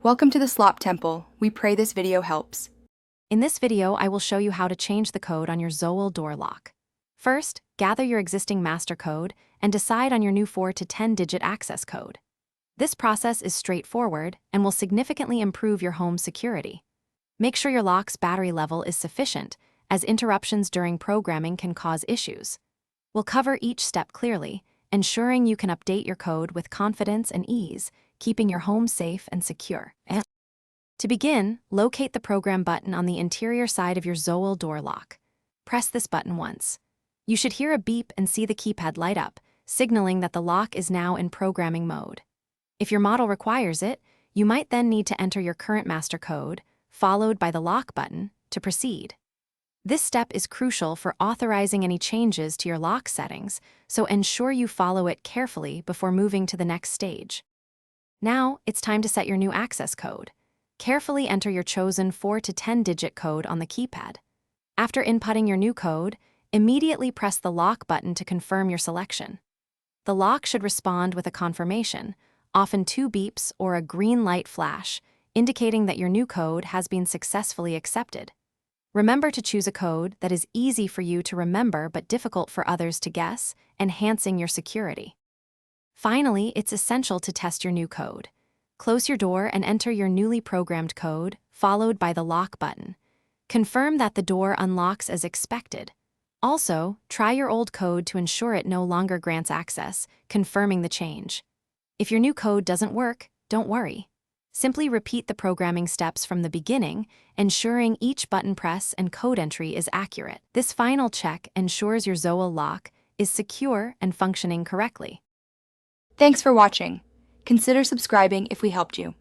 Welcome to the Slop Temple. We pray this video helps. In this video, I will show you how to change the code on your Zowill door lock. First, gather your existing master code and decide on your new 4 to 10-digit access code. This process is straightforward and will significantly improve your home's security. Make sure your lock's battery level is sufficient, as interruptions during programming can cause issues. We'll cover each step clearly, ensuring you can update your code with confidence and ease, keeping your home safe and secure. To begin, locate the program button on the interior side of your Zowill door lock. Press this button once. You should hear a beep and see the keypad light up, signaling that the lock is now in programming mode. If your model requires it, you might then need to enter your current master code, followed by the lock button, to proceed. This step is crucial for authorizing any changes to your lock settings, so ensure you follow it carefully before moving to the next stage. Now, it's time to set your new access code. Carefully enter your chosen 4 to 10-digit code on the keypad. After inputting your new code, immediately press the lock button to confirm your selection. The lock should respond with a confirmation, often 2 beeps or a green light flash, indicating that your new code has been successfully accepted. Remember to choose a code that is easy for you to remember but difficult for others to guess, enhancing your security. Finally, it's essential to test your new code. Close your door and enter your newly programmed code, followed by the lock button. Confirm that the door unlocks as expected. Also, try your old code to ensure it no longer grants access, confirming the change. If your new code doesn't work, don't worry. Simply repeat the programming steps from the beginning, ensuring each button press and code entry is accurate. This final check ensures your Zowill lock is secure and functioning correctly. Thanks for watching. Consider subscribing if we helped you.